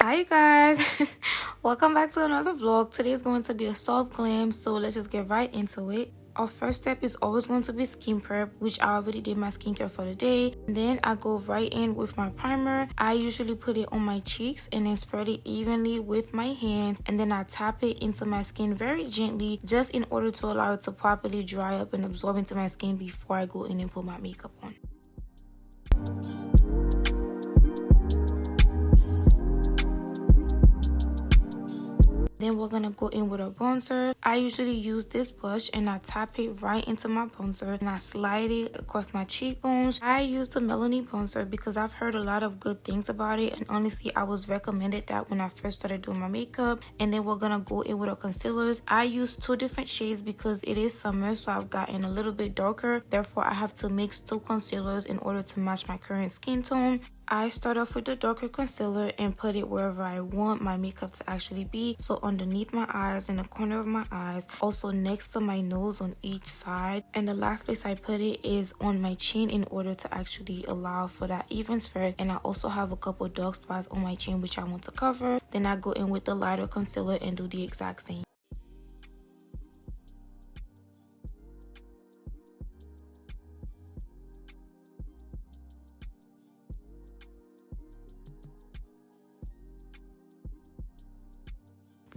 Hi you guys. Welcome back to another vlog. Today is going to be a soft glam, so let's just get right into it. Our first step is always going to be skin prep, which I already did my skincare for the day. And then I go right in with my primer. I usually put it on my cheeks and then spread it evenly with my hand, and then I tap it into my skin very gently, just in order to allow it to properly dry up and absorb into my skin before I go in and put my makeup on. Then we're gonna go in with a bronzer. I usually use this brush and I tap it right into my bronzer and I slide it across my cheekbones. I use the Melanie bronzer because I've heard a lot of good things about it, and honestly I was recommended that when I first started doing my makeup. And then we're gonna go in with our concealers. I use two different shades because it is summer, so I've gotten a little bit darker. Therefore I have to mix two concealers in order to match my current skin tone. I start off with the darker concealer and put it wherever I want my makeup to actually be. So underneath my eyes, in the corner of my eyes, also next to my nose on each side. And the last place I put it is on my chin in order to actually allow for that even spread. And I also have a couple dark spots on my chin which I want to cover. Then I go in with the lighter concealer and do the exact same.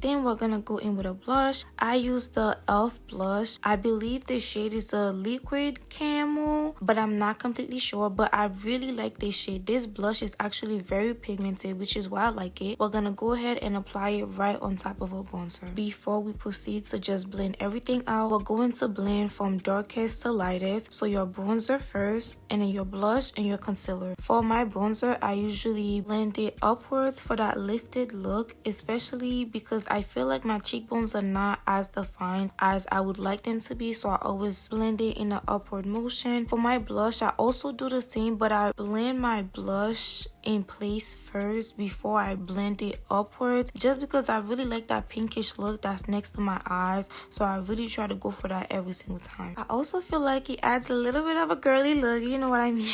Then we're gonna go in with a blush. I use the e.l.f. blush. I believe the shade is a liquid camel, but I'm not completely sure. But I really like this shade. This blush is actually very pigmented, which is why I like it. We're gonna go ahead and apply it right on top of our bronzer. Before we proceed to just blend everything out, we're going to blend from darkest to lightest. So your bronzer first, and then your blush and your concealer. For my bronzer, I usually blend it upwards for that lifted look, especially because I feel like my cheekbones are not as defined as I would like them to be, so I always blend it in an upward motion. For my blush, I also do the same, but I blend my blush in place first before I blend it upwards, just because I really like that pinkish look that's next to my eyes, so I really try to go for that every single time. I also feel like it adds a little bit of a girly look, you know what I mean.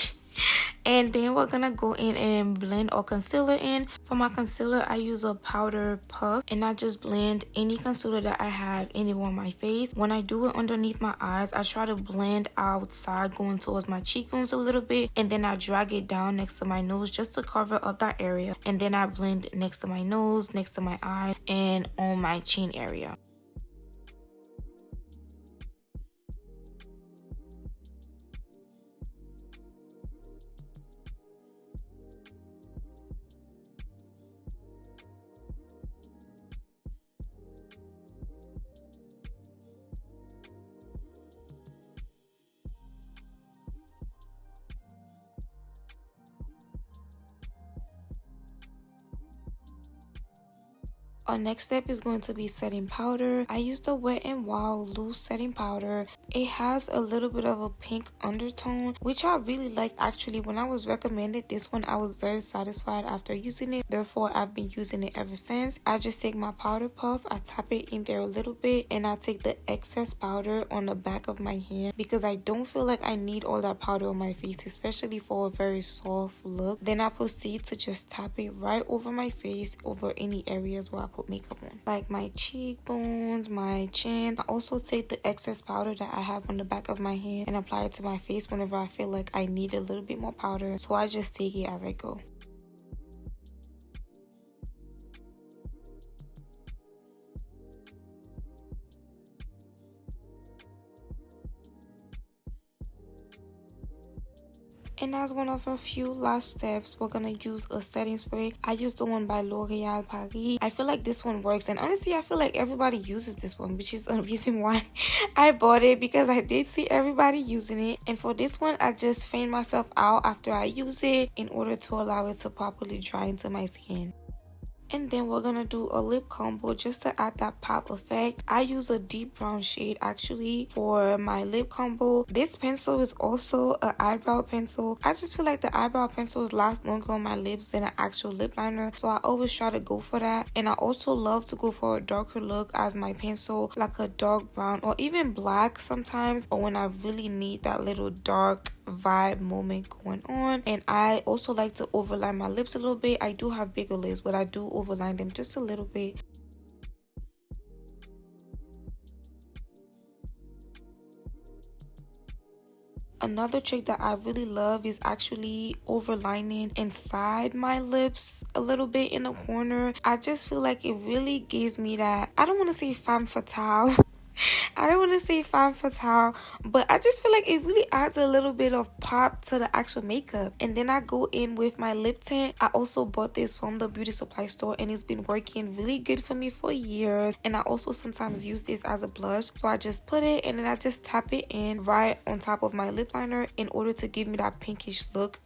And then we're gonna go in and blend our concealer in. For my concealer, I use a powder puff and I just blend any concealer that I have anywhere on my face. When I do it underneath my eyes, I try to blend outside going towards my cheekbones a little bit, and then I drag it down next to my nose just to cover up that area. And then I blend next to my nose, next to my eye, and on my chin area. Our next step is going to be setting powder. I use the Wet n Wild loose setting powder. It has a little bit of a pink undertone, which I really like. Actually, when I was recommended this one, I was very satisfied after using it. Therefore, I've been using it ever since. I just take my powder puff, I tap it in there a little bit, and I take the excess powder on the back of my hand because I don't feel like I need all that powder on my face, especially for a very soft look. Then I proceed to just tap it right over my face, over any areas where I put makeup on, like my cheekbones, my chin. I also take the excess powder that I have on the back of my hand and apply it to my face whenever I feel like I need a little bit more powder, so I just take it as I go. And as one of a few last steps, we're gonna use a setting spray. I use the one by L'Oreal Paris. I feel like this one works, and honestly I feel like everybody uses this one, which is a reason why I bought it, because I did see everybody using it. And for this one, I just fan myself out after I use it in order to allow it to properly dry into my skin. And then we're gonna do a lip combo just to add that pop effect. I use a deep brown shade actually for my lip combo. This pencil is also an eyebrow pencil. I just feel like the eyebrow pencils last longer on my lips than an actual lip liner, so I always try to go for that. And I also love to go for a darker look as my pencil, like a dark brown or even black sometimes, or when I really need that little dark vibe moment going on. And I also like to overline my lips a little bit. I do have bigger lips, but I do overline them just a little bit. Another trick that I really love is actually overlining inside my lips a little bit in the corner. I just feel like it really gives me that, I don't want to say femme fatale. I don't want to say femme fatale, but I just feel like it really adds a little bit of pop to the actual makeup. And then I go in with my lip tint. I also bought this from the beauty supply store and it's been working really good for me for years. And I also sometimes use this as a blush. So I just put it and then I just tap it in right on top of my lip liner in order to give me that pinkish look.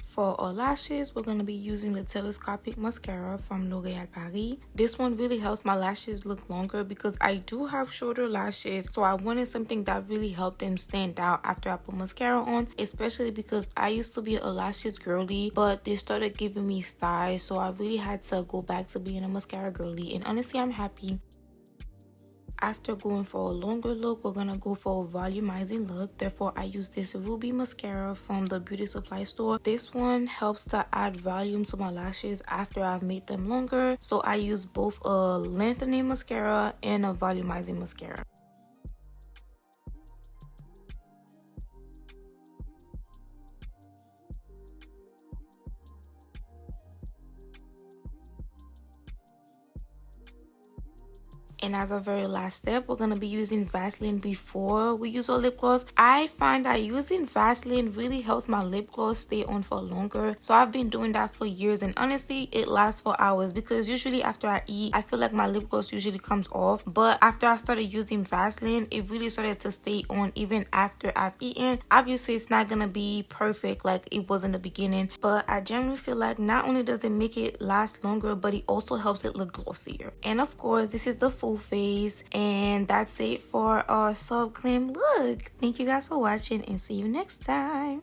For our lashes, we're going to be using the telescopic mascara from L'Oreal Paris. This one really helps my lashes look longer because I do have shorter lashes. So I wanted something that really helped them stand out after I put mascara on, especially because I used to be a lashes girly, but they started giving me styes. So I really had to go back to being a mascara girly. And honestly, I'm happy. After going for a longer look, we're gonna go for a volumizing look. Therefore, I use this Ruby mascara from the beauty supply store. This one helps to add volume to my lashes after I've made them longer. So I use both a lengthening mascara and a volumizing mascara. And as a very last step, we're going to be using Vaseline before we use our lip gloss. I find that using Vaseline really helps my lip gloss stay on for longer. So I've been doing that for years and honestly, it lasts for hours because usually after I eat, I feel like my lip gloss usually comes off. But after I started using Vaseline, it really started to stay on even after I've eaten. Obviously, it's not going to be perfect like it was in the beginning, but I generally feel like not only does it make it last longer, but it also helps it look glossier. And of course, this is the full face, and that's it for our soft glam look. Thank you guys for watching and see you next time.